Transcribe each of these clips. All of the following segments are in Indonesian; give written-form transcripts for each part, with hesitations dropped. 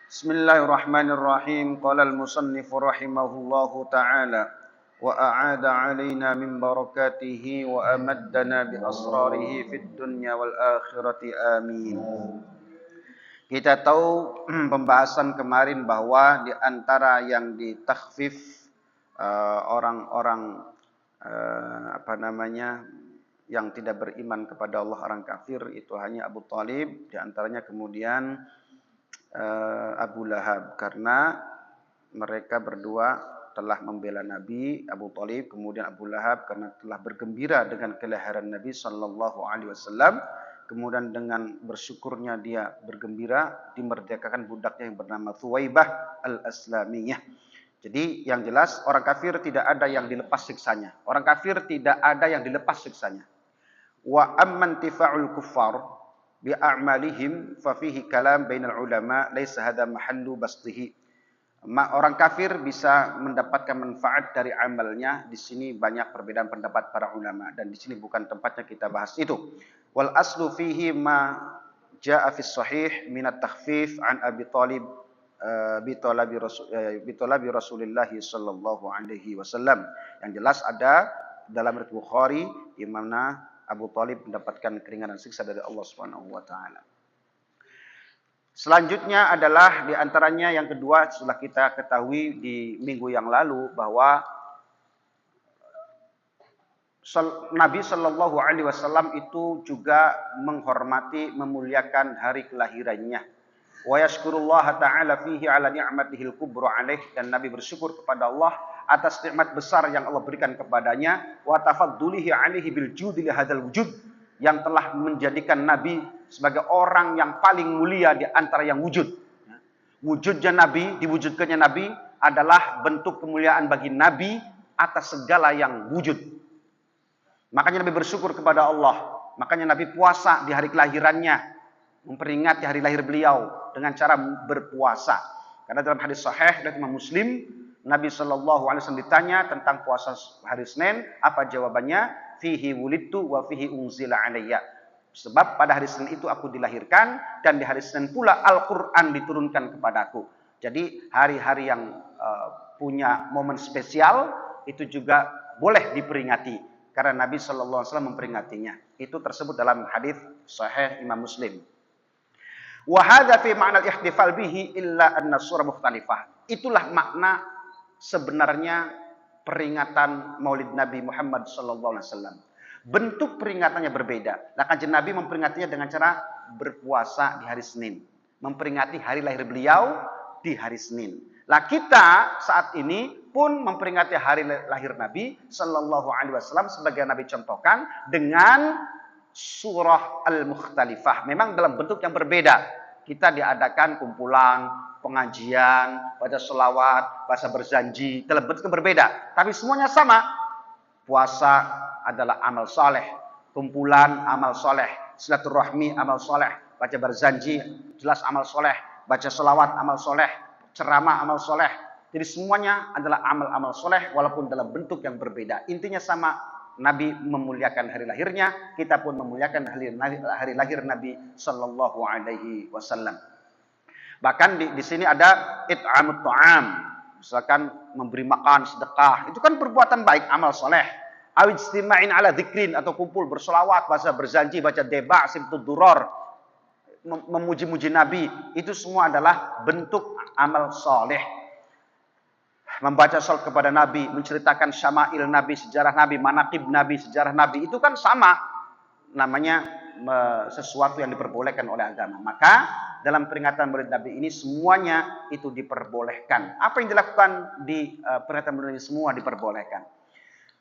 Bismillahirrahmanirrahim. Qala al-musannif rahimahullahu ta'ala wa a'ada 'alaina min barakatihi wa amaddana bi asrarihi fid dunya wal akhirati amin. Kita tahu pembahasan kemarin bahwa di antara yang ditakhfif orang-orang yang tidak beriman kepada Allah, orang kafir, itu hanya Abu Thalib, di antaranya kemudian Abu Lahab, karena mereka berdua telah membela Nabi. Abu Thalib kemudian Abu Lahab karena telah bergembira dengan kelahiran Nabi sallallahu alaihi wasallam, kemudian dengan bersyukurnya dia bergembira dimerdekakan budaknya yang bernama Thuwaibah al-Aslamiyah. Jadi yang jelas orang kafir tidak ada yang dilepas siksanya. Orang kafir tidak ada yang dilepas siksanya. Wa amman tifa'ul kuffar bi a'malihim fa fihi kalam bainal ulama laisa hadha mahallu bastihi. Orang kafir bisa mendapatkan manfaat dari amalnya. Di sini banyak perbedaan pendapat para ulama dan di sini bukan tempatnya kita bahas itu. Wal aslu fihi ma jaa fi sahih min at-takhfif an Abi Thalib bi talabi Rasulillah sallallahu alaihi wasallam. Yang jelas ada dalam riwayat Bukhari di mana Abu Thalib mendapatkan keringanan siksa dari Allah Subhanahu wa taala. Selanjutnya adalah di antaranya yang kedua, setelah kita ketahui di minggu yang lalu bahwa Nabi Shallallahu Alaihi Wasallam itu juga menghormati, memuliakan hari kelahirannya. Wa yashkurullah ta'ala fihi ala ni'matihil kubra alaih, dan Nabi bersyukur kepada Allah atas nikmat besar yang Allah berikan kepadanya. Wa tafaddulihi alaihi bil judi li hadzal wujud, yang telah menjadikan Nabi sebagai orang yang paling mulia di antara yang wujud. Wujudnya Nabi, diwujudkannya Nabi adalah bentuk kemuliaan bagi Nabi atas segala yang wujud. Makanya Nabi bersyukur kepada Allah. Makanya Nabi puasa di hari kelahirannya, memperingati hari lahir beliau dengan cara berpuasa. Karena dalam hadis sahih dari Imam Muslim, Nabi Shallallahu Alaihi Wasallam ditanya tentang puasa hari Senin, apa jawabannya? Fihi wulidtu wa fihi unzila alayya. Sebab pada hari Senin itu aku dilahirkan dan di hari Senin pula Al-Quran diturunkan kepadaku. Jadi hari-hari yang punya momen spesial itu juga boleh diperingati karena Nabi Shallallahu Alaihi Wasallam memperingatinya. Itu tersebut dalam hadis sahih Imam Muslim. Wa hadza fi ma'na al-ihtifal bihi illa anna surah mukhtalifah. Itulah makna sebenarnya peringatan Maulid Nabi Muhammad sallallahu alaihi wasallam. Bentuk peringatannya berbeda. Nah, Kanjeng Nabi memperingatinya dengan cara berpuasa di hari Senin, memperingati hari lahir beliau di hari Senin. Lah kita saat ini pun memperingati hari lahir Nabi sallallahu alaihi wasallam sebagai Nabi contohkan dengan surah Al-Mukhtalifah. Memang dalam bentuk yang berbeda. Kita diadakan kumpulan, pengajian, baca selawat, baca berjanji, dalam bentuk yang berbeda. Tapi semuanya sama. Puasa adalah amal soleh, kumpulan amal soleh, silaturahmi amal soleh, baca berjanji jelas amal soleh, baca selawat amal soleh, ceramah amal soleh. Jadi semuanya adalah amal-amal soleh walaupun dalam bentuk yang berbeda. Intinya sama. Nabi memuliakan hari lahirnya, kita pun memuliakan hari lahir Nabi Sallallahu Alaihi Wasallam. Bahkan di sini ada it'amut ta'am, misalkan memberi makan, sedekah, itu kan perbuatan baik, amal soleh. Awijtima'in ala dzikrin, atau kumpul bersolawat, baca berjanji, baca deba, simtud duror, memuji-muji Nabi, itu semua adalah bentuk amal soleh. Membaca salat kepada Nabi, menceritakan syama'il Nabi, sejarah Nabi, manaqib Nabi, sejarah Nabi, itu kan sama. Namanya sesuatu yang diperbolehkan oleh agama. Maka dalam peringatan Maulid Nabi ini semuanya itu diperbolehkan. Apa yang dilakukan di peringatan Maulid ini semua diperbolehkan.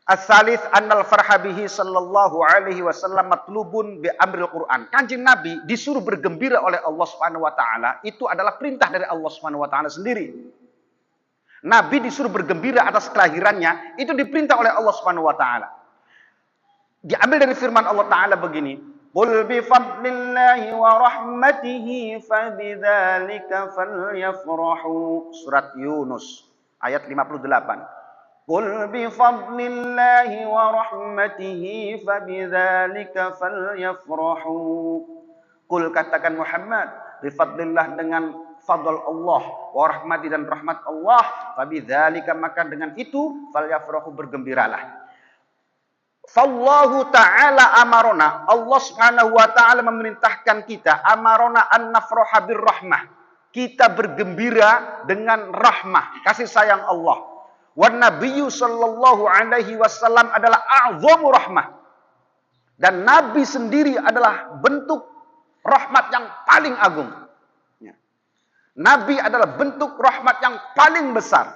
As-salis annal farha bihi sallallahu alaihi wasallam matlubun bi amril Quran. Kanjeng Nabi disuruh bergembira oleh Allah Subhanahu wa taala, itu adalah perintah dari Allah Subhanahu wa taala sendiri. Nabi disuruh bergembira atas kelahirannya, itu diperintah oleh Allah Subhanahu wa taala. Diambil dari firman Allah taala begini, "Qul bi fadlillahi wa rahmatihi fabidzalika falyafrahu." Surat Yunus ayat 58. Qul bi fadlillahi wa rahmatihi fabidzalika falyafrahu. Qul, katakan Muhammad, bi fadlillah, dengan fadl Allah wa rahmati dan rahmat Allah, fabidzalika maka dengan itu falyafrahu bergembiralah. Fallahu ta'ala amarona, Allah subhanahu wa ta'ala memerintahkan kita, amarona an nafraha birrahmah, kita bergembira dengan rahmah, kasih sayang Allah. Wan nabiyyu sallallahu alaihi wasallam adalah a'zamu rahmah. Dan Nabi sendiri adalah bentuk rahmat yang paling agung. Nabi adalah bentuk rahmat yang paling besar.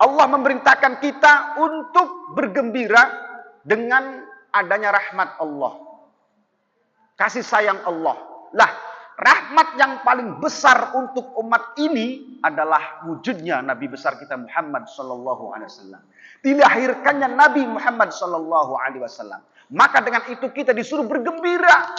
Allah memerintahkan kita untuk bergembira dengan adanya rahmat Allah. Kasih sayang Allah. Lah, rahmat yang paling besar untuk umat ini adalah wujudnya Nabi besar kita Muhammad sallallahu alaihi wasallam. Dilahirkannya Nabi Muhammad sallallahu alaihi wasallam. Maka dengan itu kita disuruh bergembira.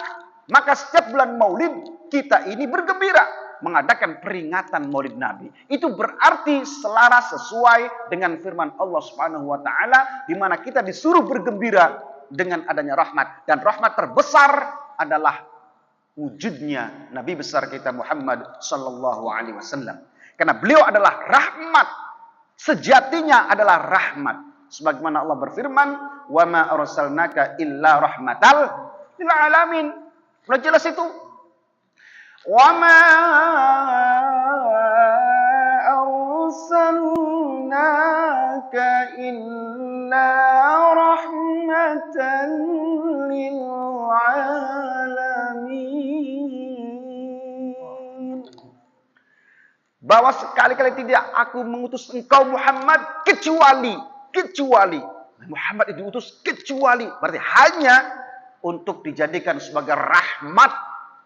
Maka setiap bulan Maulid kita ini bergembira mengadakan peringatan Maulid Nabi. Itu berarti selaras sesuai dengan firman Allah Subhanahu wa taala di mana kita disuruh bergembira dengan adanya rahmat, dan rahmat terbesar adalah wujudnya Nabi besar kita Muhammad sallallahu alaihi wasallam. Karena beliau adalah rahmat. Sejatinya adalah rahmat. Sebagaimana Allah berfirman, "Wa ma arsalnaka illa rahmatal lil alamin." Sudah jelas itu. Wa ma arsalnaka illa rahmatan lil alamin. Bahwa sekali-kali tidak aku mengutus engkau Muhammad kecuali Muhammad itu diutus kecuali berarti hanya untuk dijadikan sebagai rahmat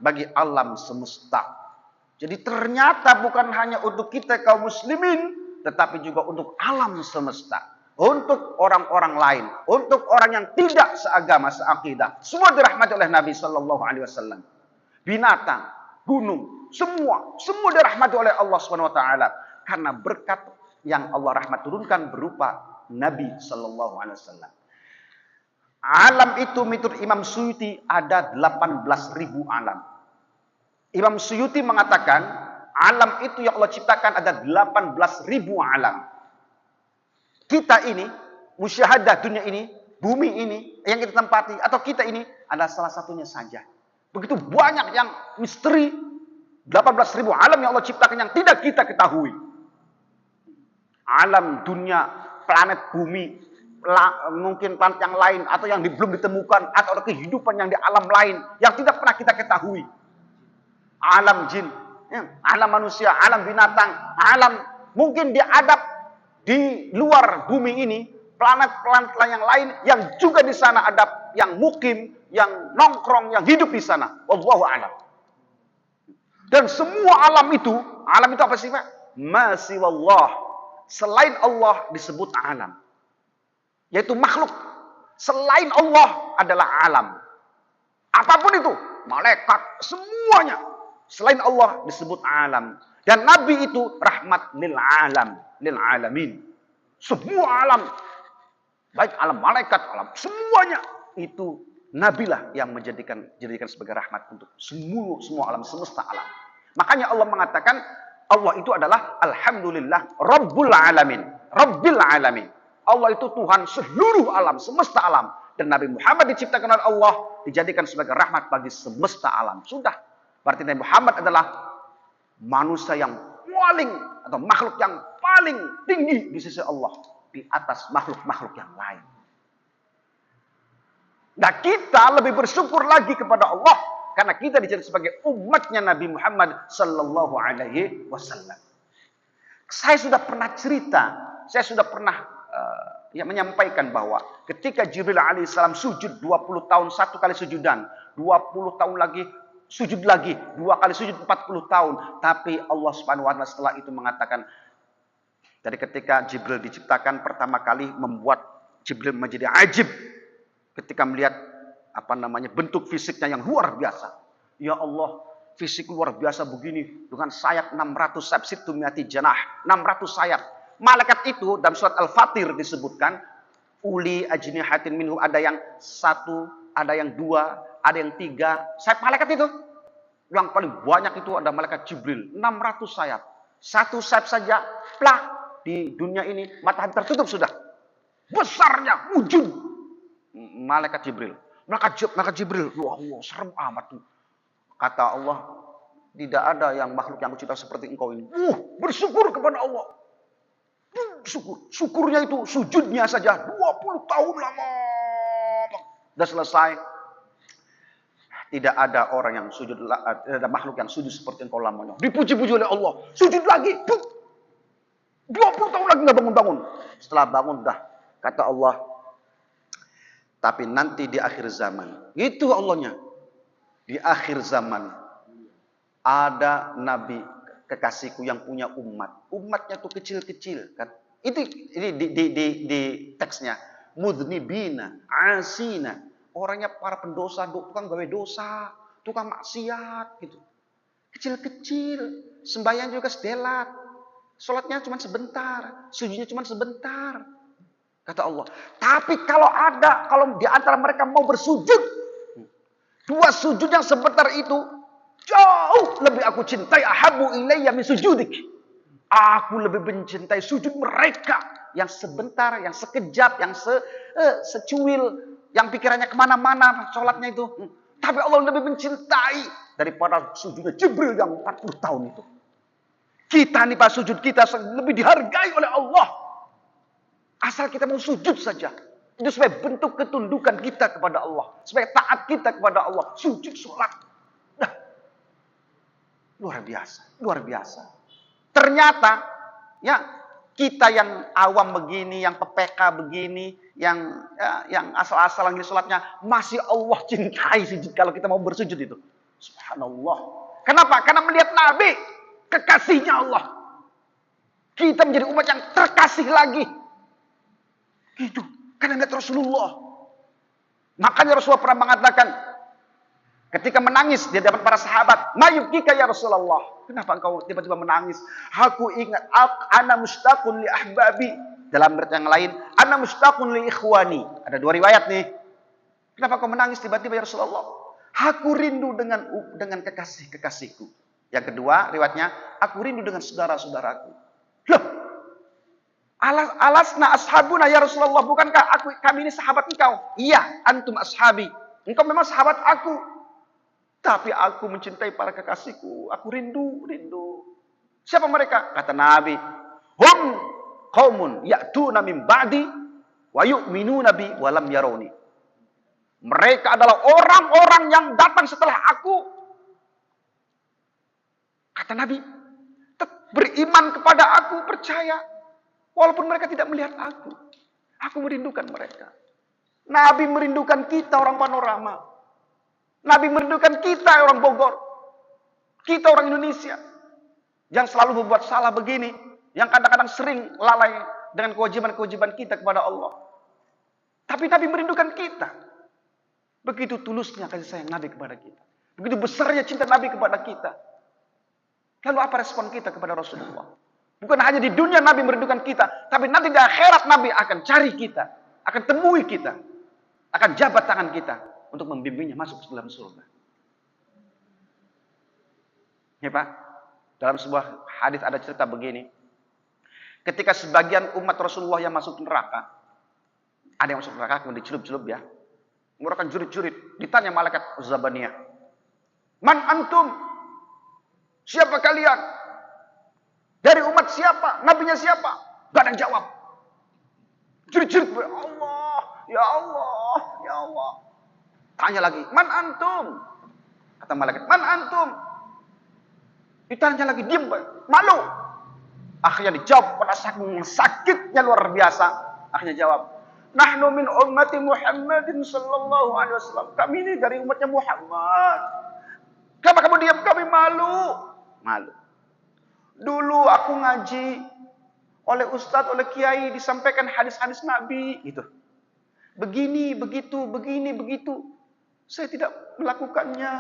bagi alam semesta. Jadi ternyata bukan hanya untuk kita kaum muslimin, tetapi juga untuk alam semesta, untuk orang-orang lain, untuk orang yang tidak seagama, seakidah. Semua dirahmati oleh Nabi sallallahu alaihi wasallam. Binatang, gunung, semua dirahmati oleh Allah Subhanahu wa taala karena berkat yang Allah rahmat turunkan berupa Nabi sallallahu alaihi wasallam. Alam itu menurut Imam Suyuti ada 18.000 alam. Imam Suyuti mengatakan alam itu yang Allah ciptakan ada 18.000 alam. Kita ini, musyahadah dunia ini, bumi ini yang kita tempati atau kita ini adalah salah satunya saja. Begitu banyak yang misteri 18.000 alam yang Allah ciptakan yang tidak kita ketahui. Alam dunia, planet bumi, mungkin planet yang lain atau yang belum ditemukan atau ada kehidupan yang di alam lain yang tidak pernah kita ketahui. Alam jin, alam manusia, alam binatang, alam mungkin diadap di luar bumi ini, planet-planet yang lain yang juga di sana ada yang mukim, yang nongkrong, yang hidup di sana. Wallahu a'lam. Dan semua alam itu apa sih Pak? Masih wallah. Selain Allah disebut alam. Yaitu makhluk. Selain Allah adalah alam. Apapun itu, malaikat, semuanya. Selain Allah disebut alam. Dan Nabi itu rahmat lil alam, lil alamin. Semua alam, baik alam malaikat, alam semuanya itu Nabilah yang menjadikan sebagai rahmat untuk semua alam semesta alam. Makanya Allah mengatakan Allah itu adalah alhamdulillah Rabbul alamin, Rabbil alamin. Allah itu Tuhan seluruh alam, semesta alam. Dan Nabi Muhammad diciptakan oleh Allah, dijadikan sebagai rahmat bagi semesta alam. Sudah. Berarti Nabi Muhammad adalah manusia yang paling atau makhluk yang paling tinggi di sisi Allah di atas makhluk-makhluk yang lain. Nah, kita lebih bersyukur lagi kepada Allah karena kita dijadikan sebagai umatnya Nabi Muhammad sallallahu alaihi wasallam. Saya sudah pernah menyampaikan bahwa ketika Jibril alaihissalam sujud 20 tahun satu kali sujudan, 20 tahun lagi sujud lagi, 2 kali sujud 40 tahun. Tapi Allah Subhanahu wa taala setelah itu mengatakan, dari ketika Jibril diciptakan pertama kali membuat Jibril menjadi ajib ketika melihat bentuk fisiknya yang luar biasa. Ya Allah, fisik luar biasa begini dengan sayap 600 sabsit tumiati janah, 600 sayap. Malaikat itu dalam surat Al-Fatir disebutkan uli ajnihatin minhu, ada yang 1, ada yang 2, ada yang 3 sayap malaikat itu. Yang paling banyak itu ada malaikat Jibril, 600 sayap. Satu sayap saja, plak, di dunia ini matahari tertutup sudah. Besarnya wujud malaikat Jibril. Malaikat Jibril, wah, serem amat tuh. Kata Allah, tidak ada yang makhluk yang aku cinta seperti engkau ini. Bersyukur kepada Allah. Syukurnya itu sujudnya saja 20 tahun lama. Sudah selesai. Tidak ada orang yang sujud, ada makhluk yang sujud seperti engkau lamanya. Dipuji-puji oleh Allah. Sujud lagi. 20 tahun lagi nggak bangun-bangun. Setelah bangun dah. Kata Allah. Tapi nanti di akhir zaman. Gitu Allahnya. Di akhir zaman. Ada nabi kekasihku yang punya umat. Umatnya tuh kecil-kecil. Kan? Ini di teksnya. Mudhnibina. Asina. Orangnya para pendosa, tukang gawe dosa, tukang maksiat gitu. Kecil-kecil, sembahyang juga sedelat. Salatnya cuma sebentar, sujudnya cuma sebentar. Kata Allah. Tapi kalau di antara mereka mau bersujud, 2 sujud yang sebentar itu jauh lebih aku cintai, ahabu ilayya min sujudik. Aku lebih mencintai sujud mereka yang sebentar, yang sekejap, yang secuil, yang pikirannya kemana-mana sholatnya itu. Tapi Allah lebih mencintai daripada sujudnya Jibril yang 40 tahun itu. Kita nih Pak, sujud kita lebih dihargai oleh Allah. Asal kita mau sujud saja. Itu sebagai bentuk ketundukan kita kepada Allah. Sebagai taat kita kepada Allah. Sujud sholat. Nah, luar biasa. Luar biasa. Ternyata ya kita yang awam begini, yang PPK begini, yang asal-asalan di sholatnya, masih Allah cintai kalau kita mau bersujud itu. Subhanallah. Kenapa? Karena melihat Nabi, kekasihnya Allah. Kita menjadi umat yang terkasih lagi. Gitu. Karena melihat Rasulullah. Makanya Rasulullah pernah mengatakan, ketika menangis di hadapan para sahabat, "Mayubkika ya Rasulullah?" Kenapa engkau tiba-tiba menangis? Aku ingat, ana mustaqun li ahbabi. Dalam riwayat yang lain, ana mustaqun li ikhwani. Ada 2 riwayat nih. Kenapa kau menangis tiba-tiba ya Rasulullah? Aku rindu dengan kekasih-kekasihku. Yang kedua, riwayatnya, aku rindu dengan saudara-saudaraku. Loh, alasna ashabuna ya Rasulullah, bukankah kami ini sahabat engkau? Iya, antum ashabi. Engkau memang sahabat aku. Tapi aku mencintai para kekasihku. Aku rindu. Siapa mereka? Kata Nabi. Hum qaumun ya'tuna min ba'di wa yu'minuna bi wa lam yarawni. Mereka adalah orang-orang yang datang setelah aku. Kata Nabi. Beriman kepada aku, percaya. Walaupun mereka tidak melihat aku. Aku merindukan mereka. Nabi merindukan kita orang Panorama. Nabi merindukan kita orang Bogor. Kita orang Indonesia. Yang selalu membuat salah begini. Yang kadang-kadang sering lalai dengan kewajiban-kewajiban kita kepada Allah. Tapi Nabi merindukan kita. Begitu tulusnya kasih sayang Nabi kepada kita. Begitu besarnya cinta Nabi kepada kita. Lalu apa respon kita kepada Rasulullah? Bukan hanya di dunia Nabi merindukan kita. Tapi nanti di akhirat Nabi akan cari kita. Akan temui kita. Akan jabat tangan kita. Untuk membimbingnya masuk ke dalam surga. Ya Pak, dalam sebuah hadis ada cerita begini. Ketika sebagian umat Rasulullah yang masuk neraka, ada yang masuk neraka kemudian dicelup-celup ya, mengeluarkan jurit-jurit, ditanya malaikat Zabaniyah, "Man antum? Siapa kalian? Dari umat siapa? Nabinya siapa?" Gak ada yang jawab. Jurit-jurit, Allah, ya Allah, ya Allah. Tanya lagi, "Man antum?" Kata malaikat, "Man antum?" Ditanya lagi, diam, malu. Akhirnya dijawab pada saking sakitnya luar biasa. Akhirnya jawab, "Nahnu min ummati Muhammadin sallallahu alaihi wasallam." Kami ini dari umatnya Muhammad. Kenapa kamu diam? Kami malu. Malu. Dulu aku ngaji oleh ustadz, oleh kiai, disampaikan hadis-hadis Nabi gitu. Begini, begitu, begini, begitu. Saya tidak melakukannya.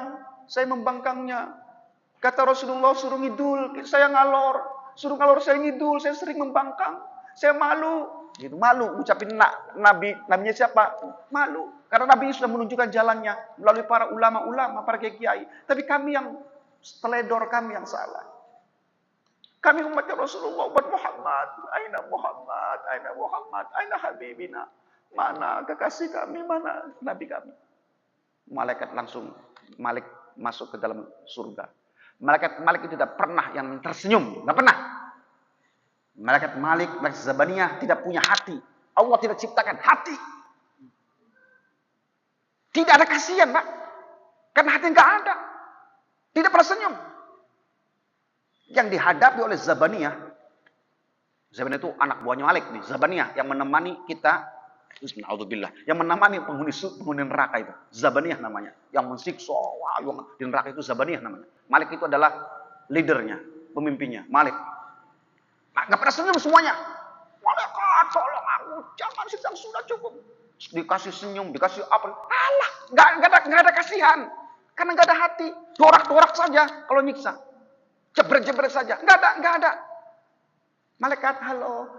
Saya membangkangnya. Kata Rasulullah suruh ngidul. Saya ngalor. Suruh ngalor saya ngidul. Saya sering membangkang. Saya malu. Gitu, malu. Ucapin nabinya siapa? Malu. Karena Nabi sudah menunjukkan jalannya. Melalui para ulama-ulama, para kiai. Tapi kami yang Teledor kami yang salah. Kami umatnya Rasulullah, umat Muhammad. Aina Muhammad, aina Muhammad, aina Habibina. Mana kekasih kami, mana Nabi kami. Malaikat langsung, Malik masuk ke dalam surga. Malaikat Malik itu tidak pernah yang tersenyum. Tidak pernah. Malaikat Malik, malaikat Zabaniyah tidak punya hati. Allah tidak ciptakan hati. Tidak ada kasihan, Pak. Karena hati enggak ada. Tidak pernah senyum. Yang dihadapi oleh Zabaniyah. Zabaniyah itu anak buahnya Malik nih. Zabaniyah yang menemani kita. Bismillahirrahmanirrahim. Yang menemani penghuni neraka itu. Zabaniyah namanya. Yang mensiksa. Wah, di neraka itu Zabaniyah namanya. Malik itu adalah leadernya. Pemimpinnya. Malik. Nggak pernah senyum semuanya. Malaikat, tolong aku. Jangan sedang sudah cukup. Dikasih senyum, dikasih apa. Alah, nggak ada kasihan. Karena nggak ada hati. Dorak-dorak saja kalau nyiksa. Jebret-jebret saja. Nggak ada. Malaikat, halo.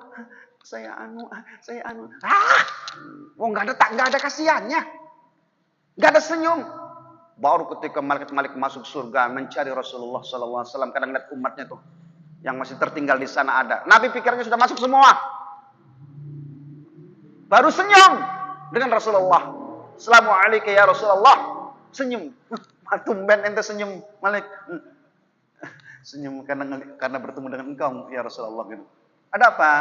Saya anu. Nggak ada kasihannya. Nggak ada senyum. Baru ketika Malik masuk surga mencari Rasulullah SAW. Kadang lihat umatnya tuh. Yang masih tertinggal di sana ada. Nabi pikirnya sudah masuk semua. Baru senyum dengan Rasulullah. Assalamualaikum ya Rasulullah. Senyum. Tumben ente senyum, Malik. Senyum karena bertemu dengan engkau ya Rasulullah. Ada apa?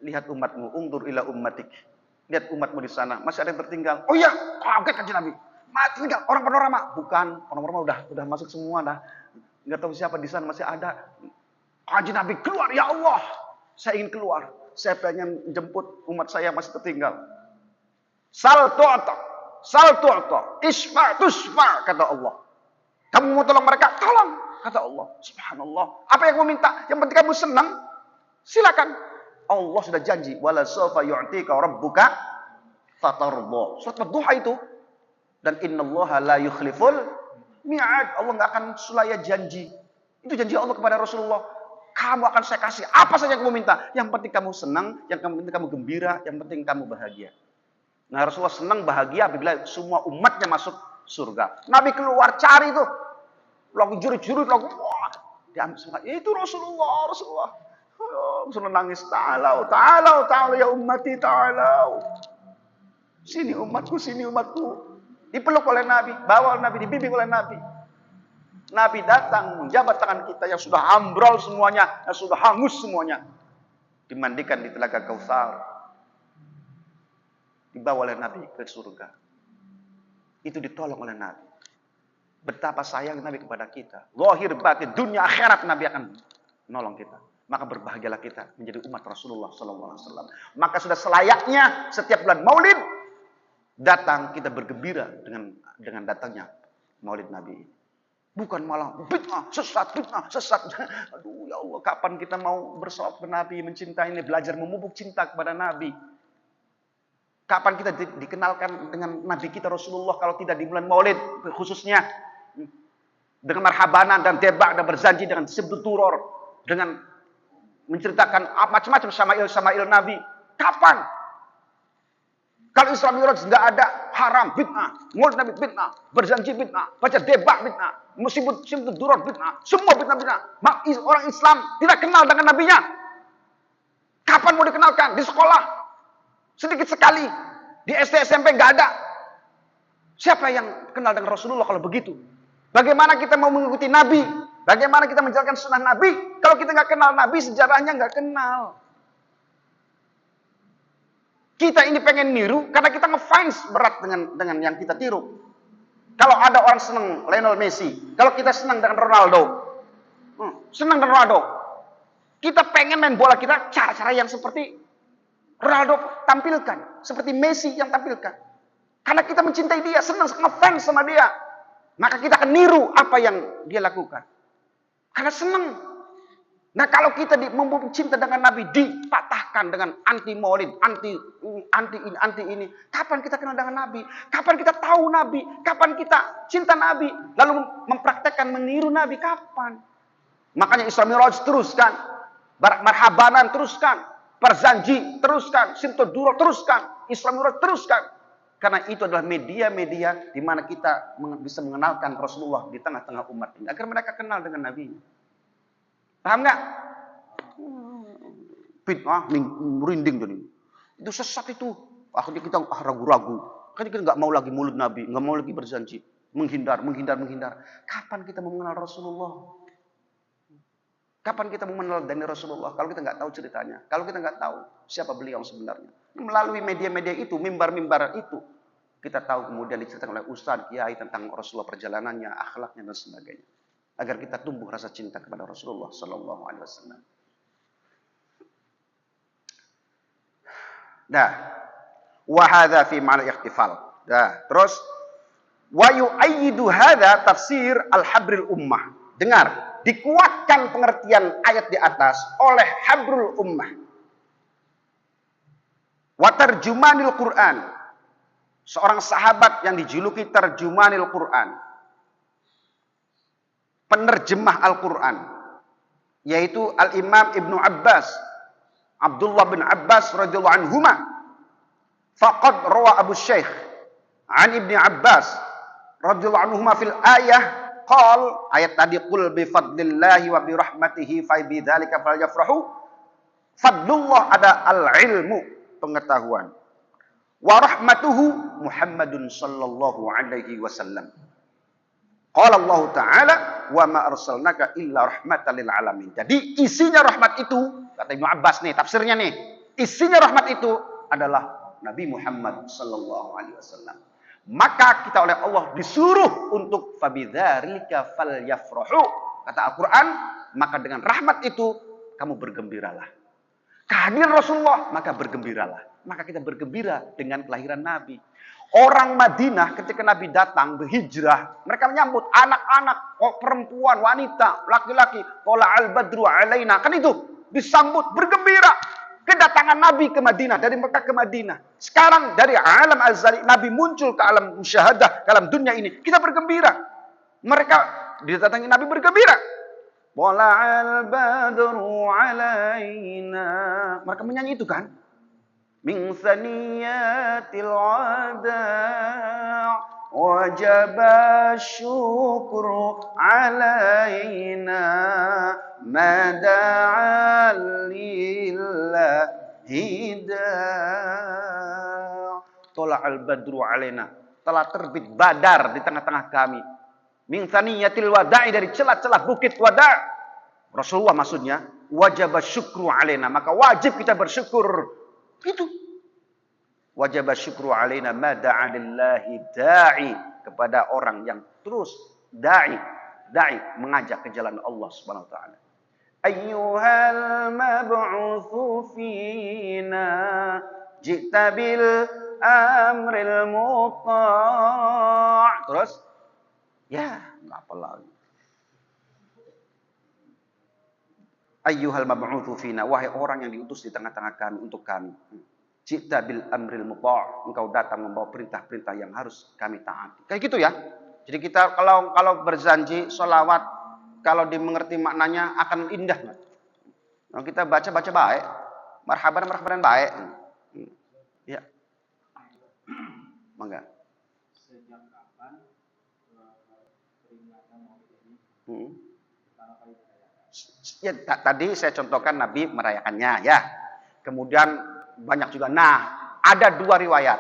Lihat umatmu, ungdur ila ummatik. Lihat umatmu di sana, masih ada yang tertinggal. Oh iya, kaget kanjeng Nabi. Mati tinggal orang panorama. Bukan, panorama udah masuk semua dah. Enggak tahu siapa di sana masih ada. Kanjeng Nabi keluar, ya Allah. Saya ingin keluar. Saya pengen jemput umat saya masih tertinggal. Sal tu'ta, isfa tusfa, kata Allah. Kamu mau tolong mereka? Tolong, kata Allah. Subhanallah. Apa yang kamu minta? Yang penting kamu senang. Silakan. Allah sudah janji, wala sawfa yu'tika rabbuka fatarda. Surat Ad-Duha itu. Dan innallaha la yukhliful mi'ad. Allah enggak akan sulaya janji. Itu janji Allah kepada Rasulullah. Kamu akan saya kasih apa saja yang kamu minta. Yang penting kamu senang, yang penting kamu gembira, yang penting kamu bahagia. Nah, Rasulullah senang bahagia apabila semua umatnya masuk surga. Nabi keluar cari tuh. Lagu juri-juri lagu. Wah, diambil semua. Itu Rasulullah. Rasulullah nangis. Ta'ala ya ummati ta'ala. Sini umatku. Dipeluk oleh Nabi, bawa Nabi, dibimbing oleh Nabi. Nabi datang menjabat tangan kita yang sudah ambrol semuanya, yang sudah hangus semuanya. Dimandikan di telaga Kautsar. Dibawa oleh Nabi ke surga. Itu ditolong oleh Nabi. Betapa sayang Nabi kepada kita. Zahir batin, dunia akhirat Nabi akan nolong kita. Maka berbahagialah kita menjadi umat Rasulullah SAW. Maka sudah selayaknya setiap bulan Maulid datang kita bergembira dengan datangnya Maulid Nabi. Bukan malah bid'ah, sesat. Aduh ya Allah, kapan kita mau bersalawat ke Nabi, mencintai, belajar memupuk cinta kepada Nabi? Kapan kita dikenalkan dengan Nabi kita Rasulullah kalau tidak di bulan Maulid khususnya dengan marhabanan dan debak dan berjanji dengan sibtu turor, dengan menceritakan macam-macam syama'il Nabi. Kapan? Kalau Isra Mi'raj enggak ada, haram, bid'ah, Maulid Nabi bid'ah, berjanji bid'ah, baca debak bid'ah, sibtu turor bid'ah, semua bid'ah. Orang Islam tidak kenal dengan nabinya. Kapan mau dikenalkan? Di sekolah. Sedikit sekali. Di SD SMP nggak ada. Siapa yang kenal dengan Rasulullah kalau begitu? Bagaimana kita mau mengikuti Nabi? Bagaimana kita menjalankan sunnah Nabi? Kalau kita nggak kenal Nabi, sejarahnya nggak kenal. Kita ini pengen niru karena kita ngefans berat dengan yang kita tiru. Kalau ada orang senang Lionel Messi, kalau kita senang dengan Ronaldo, senang dengan Ronaldo, kita pengen main bola kita cara-cara yang seperti Ronaldo tampilkan, seperti Messi yang tampilkan. Karena kita mencintai dia, senang, ngefans sama dia. Maka kita akan niru apa yang dia lakukan. Karena senang. Nah kalau kita memupuk cinta dengan Nabi, dipatahkan dengan anti maulid, anti ini. Kapan kita kenal dengan Nabi? Kapan kita tahu Nabi? Kapan kita cinta Nabi? Lalu mempraktekkan, meniru Nabi, kapan? Makanya Isra Mi'raj teruskan. Marhabanan teruskan. Berjanji teruskan, Simto Duro teruskan, Isra Mi'raj teruskan. Karena itu adalah media-media di mana kita bisa mengenalkan Rasulullah di tengah-tengah umat ini. Agar mereka kenal dengan Nabi. Paham nggak? Fitnah, merinding jadi. Itu sesat itu. Akhirnya kita ragu-ragu. Kan kita nggak mau lagi mulut Nabi, nggak mau lagi berjanji. Menghindar. Kapan kita mau mengenal Rasulullah? Kapan kita mengenal dari Rasulullah? Kalau kita nggak tahu ceritanya. Kalau kita nggak tahu siapa beliau sebenarnya. Melalui media-media itu, mimbar-mimbar itu. Kita tahu kemudian diceritakan oleh Ustadz, Kiai tentang Rasulullah, perjalanannya, akhlaknya, dan sebagainya. Agar kita tumbuh rasa cinta kepada Rasulullah Sallallahu Alaihi Wasallam. Dah. Wahada fi ma'al ikhtifal. Dah. Terus. Wa yu'ayyidu hadha tafsir al-habril ummah. Dengar. Dikuatkan pengertian ayat di atas oleh habrul ummah. Wa tarjumanil Qur'an. Seorang sahabat yang dijuluki tarjumanil Qur'an. Penerjemah Al-Quran. Yaitu Al-Imam Ibnu Abbas. Abdullah bin Abbas radhiyallahu anhuma. Faqad rawa Abu Syekh an Ibnu Abbas radhiyallahu anhuma fil ayah qal, ayat tadi qul bi fadlillahi wa bi rahmatihi fa bi dzalika falyafrahu. Fadlullah ada al-ilmu, pengetahuan. Wa rahmatuhu Muhammadun sallallahu alaihi wasallam. Qala Allah Ta'ala wa ma arsalnaka illa rahmatan lil alamin. Jadi isinya rahmat itu, kata Ibnu Abbas nih, tafsirnya nih. Isinya rahmat itu adalah Nabi Muhammad sallallahu alaihi wasallam. Maka kita oleh Allah disuruh untuk fabidzalika falyafrahu. Kata Al-Qur'an, maka dengan rahmat itu kamu bergembiralah. Kehadiran Rasulullah, maka bergembiralah. Maka kita bergembira dengan kelahiran Nabi. Orang Madinah ketika Nabi datang berhijrah, mereka menyambut anak-anak, perempuan, wanita, laki-laki. Qala al-badru alaina. Kan itu disambut bergembira. Kedatangan Nabi ke Madinah, dari Mekah ke Madinah. Sekarang dari alam azali, Nabi muncul ke alam musyahadah, ke alam dunia ini. Kita bergembira. Mereka didatangi Nabi bergembira. Wala'al badru alaina. Mereka menyanyi itu kan. Min saniyatil wada' wajaba syukru alaina mada'al lillahi da'. Tola'al badru alaina. Telah terbit badar di tengah-tengah kami. Min saniyatil wada'i, dari celah-celah bukit wada'. Rasulullah maksudnya. Wajaba syukru alaina. Maka wajib kita bersyukur. Itu. Wajib syukru alaina ma da'a lillahi da'i, kepada orang yang terus da'i mengajak ke jalan Allah Subhanahu wa taala. Ayyuhal mab'utsu fina ji'ta bil amril muta'. Terus ya, enggak apa lagi. Ayyuhal mab'utsu fina, wahai orang yang diutus di tengah-tengah kami untuk kami. Ji'ta bil amril muta', engkau datang membawa perintah-perintah yang harus kami taati. Kayak gitu ya. Jadi kita kalau berjanji sholawat, kalau dimengerti maknanya akan indah. Kalau kita baca baik, marhaban baik. Ya. Mangga. Sejak kapan peringatan Maulid ini? Ya, tadi saya contohkan Nabi merayakannya ya. Kemudian banyak juga. Nah, ada dua riwayat.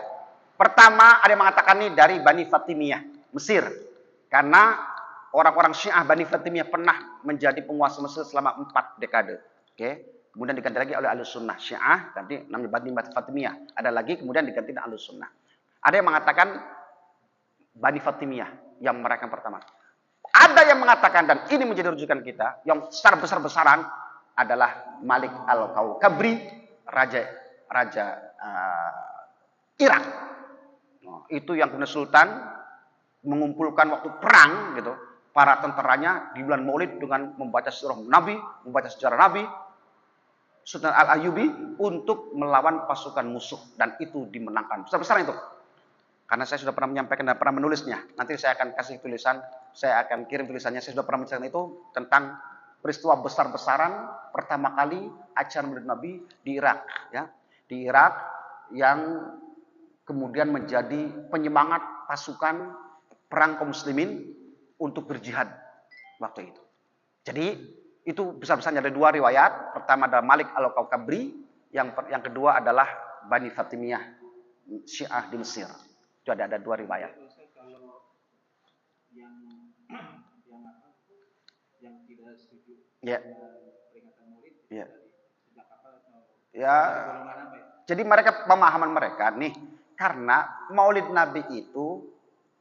Pertama ada yang mengatakan ini dari Bani Fatimiyah, Mesir. Karena orang-orang Syiah Bani Fatimiyah pernah menjadi penguasa Mesir selama 4 dekade. Oke. Kemudian diganti lagi oleh Ahlus Sunnah. Syiah nanti namanya Bani Fatimiyah. Ada lagi kemudian diganti dengan Ahlus Sunnah. Ada yang mengatakan Bani Fatimiyah yang merayakan pertama. Ada yang mengatakan, dan ini menjadi rujukan kita, yang secara besar-besaran adalah Malik Al-Kaukabri, raja Irak. Nah, itu yang kemudian Sultan mengumpulkan waktu perang, gitu, para tentaranya di bulan Maulid dengan membaca surah Nabi, membaca sejarah Nabi, Sultan Al-Ayyubi untuk melawan pasukan musuh, dan itu dimenangkan. Besar-besaran itu. Karena saya sudah pernah menyampaikan dan pernah menulisnya. Nanti saya akan kasih tulisan, saya akan kirim tulisannya. Saya sudah pernah menceritakan itu tentang peristiwa besar-besaran pertama kali acara Maulid Nabi di Irak, ya. Di Irak yang kemudian menjadi penyemangat pasukan perang kaum muslimin untuk berjihad waktu itu. Jadi itu besar-besarnya ada dua riwayat. Pertama adalah Malik al-Kaukabri, yang kedua adalah Bani Fatimiyah Syiah di Mesir. Itu ada dua riwayat. Kalau yang tidak setuju peringatan Maulid, sejak apa atau golongan apa ya? Jadi mereka pemahaman mereka nih, karena Maulid Nabi itu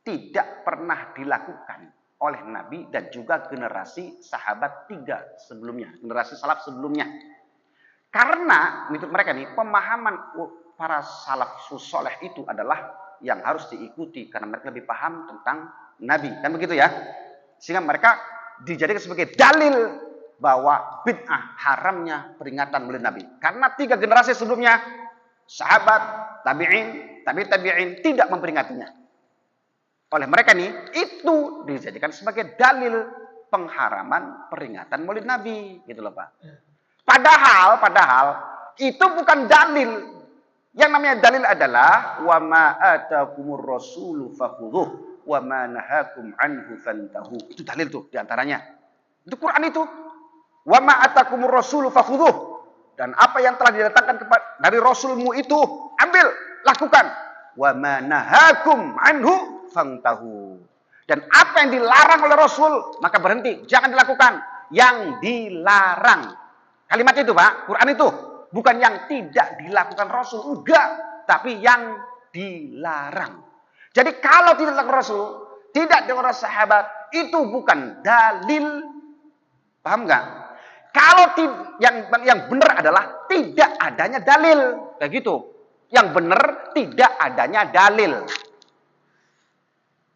tidak pernah dilakukan oleh Nabi dan juga generasi sahabat 3 sebelumnya, generasi salaf sebelumnya. Karena menurut mereka nih, pemahaman para salafus soleh itu adalah yang harus diikuti karena mereka lebih paham tentang Nabi, kan begitu ya? Sehingga mereka dijadikan sebagai dalil bahwa bid'ah haramnya peringatan Maulid Nabi. Karena 3 generasi sebelumnya, sahabat, tabi'in tidak memperingatinya. Oleh mereka nih, itu dijadikan sebagai dalil pengharaman peringatan Maulid Nabi, gitu loh Pak. Padahal itu bukan dalil. Yang namanya dalil adalah wa ma atakumur rasulu fakhudhuh wa ma nahakum anhu fantahu. Itu dalil tuh di antaranya. Itu Quran itu. Wa ma atakumur rasulu fakhudhuh. Dan apa yang telah didatangkan dari rasulmu itu, ambil, lakukan. Wa ma nahakum anhu fantahu. Dan apa yang dilarang oleh Rasul, maka berhenti, jangan dilakukan. Yang dilarang. Kalimat itu Pak, Quran itu. Bukan yang tidak dilakukan Rasul, enggak. Tapi yang dilarang. Jadi kalau tidak dilakukan Rasul, tidak dilakukan sahabat, itu bukan dalil. Paham enggak? Kalau yang benar adalah tidak adanya dalil. Kayak gitu. Yang benar tidak adanya dalil.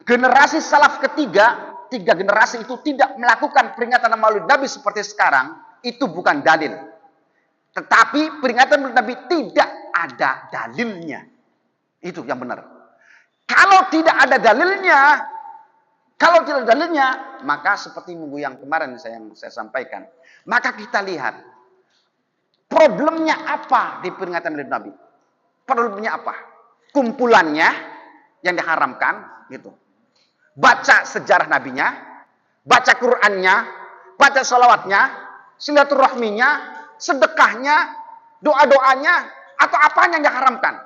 Generasi salaf ketiga, 3 generasi itu tidak melakukan peringatan Maulid Nabi seperti sekarang, itu bukan dalil. Tetapi peringatan Maulid Nabi tidak ada dalilnya. Itu yang benar. Kalau tidak ada dalilnya, maka seperti minggu yang kemarin yang saya sampaikan, maka kita lihat problemnya apa di peringatan Maulid Nabi. Problemnya apa? Kumpulannya yang diharamkan, gitu. Baca sejarah nabinya, baca Qur'annya, baca salawatnya, silaturahminya, sedekahnya, doa-doanya, atau apanya yang diharamkan.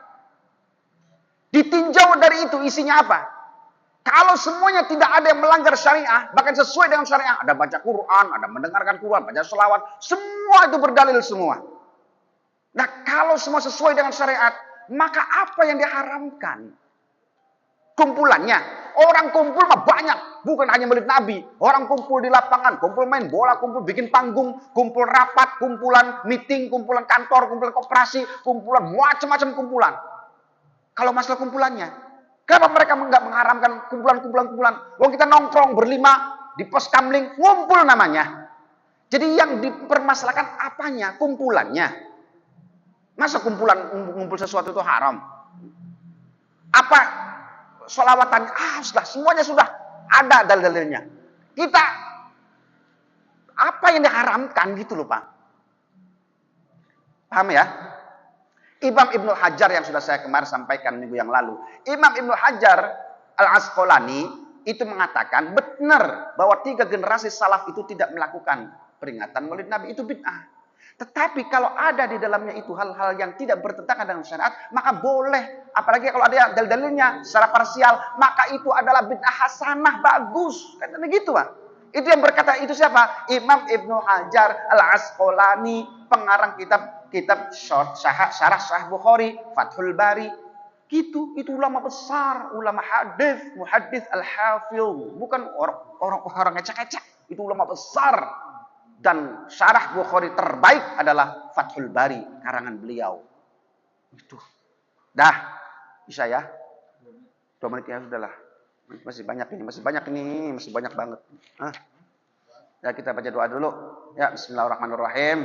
Ditinjau dari itu isinya apa? Kalau semuanya tidak ada yang melanggar syariah, bahkan sesuai dengan syariah, ada baca Quran, ada mendengarkan Quran, baca salawat, semua itu berdalil semua. Nah kalau semua sesuai dengan syariat, maka apa yang diharamkan? Kumpulannya, orang kumpul mah banyak, bukan hanya Maulid Nabi. Orang kumpul di lapangan, kumpul main bola, kumpul bikin panggung, kumpul rapat, kumpulan meeting, kumpulan kantor, kumpulan koperasi, kumpulan macam-macam kumpulan. Kalau masalah kumpulannya, kenapa mereka nggak mengharamkan kumpulan-kumpulan? Wong kita nongkrong berlima di pos kamling, ngumpul namanya. Jadi yang dipermasalahkan apanya? Kumpulannya. Masa ngumpul sesuatu itu haram? Apa? Sholawatan, sudah semuanya sudah ada dalil-dalilnya. Kita apa yang diharamkan gitu loh Pak. Paham ya? Imam Ibnu Hajar yang sudah saya kemarin sampaikan minggu yang lalu. Imam Ibnu Hajar Al-Asqalani itu mengatakan benar bahwa 3 generasi salaf itu tidak melakukan peringatan Maulid Nabi, itu bid'ah. Tetapi kalau ada di dalamnya itu hal-hal yang tidak bertentangan dengan syariat, maka boleh. Apalagi kalau ada dalil-dalilnya secara parsial, maka itu adalah bid'ah hasanah, bagus. Katanya gitu Pak. Itu yang berkata itu siapa? Imam Ibnu Hajar Al-Asqalani, pengarang kitab syarah Sahih Bukhari, Fathul Bari. Gitu, itu ulama besar, ulama muhaddits al-hafidh, bukan orang ecek-ecek. Itu ulama besar. Dan syarah Bukhari terbaik adalah Fathul Bari, karangan beliau. Itu. Dah, bisa ya? 2 menit ya, sudahlah. Masih banyak ini, masih banyak banget. Ya, kita baca doa dulu. Ya, bismillahirrahmanirrahim.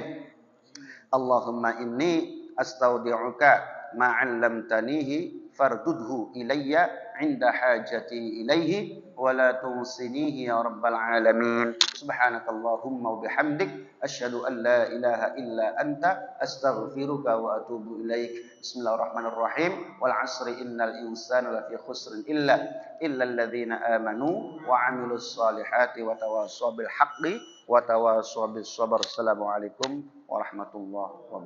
Allahumma inni astaudi'uka ma 'allamtanihi fardudhu ilayya 'inda hajati ilaihi wa la tunsinihi ya rabbal alamin. Subhanakallahumma wa bihamdik asyhadu an la ilaha illa anta astaghfiruka wa atubu ilaik. Bismillahirrahmanirrahim. Wal 'asri innal insana lafi khusrin illa alladziina amanu wa 'amilus shalihati wa tawassaw bil haqqi wa tawassaw bis sabr. Assalamualaikum warahmatullahi wabarakatuh.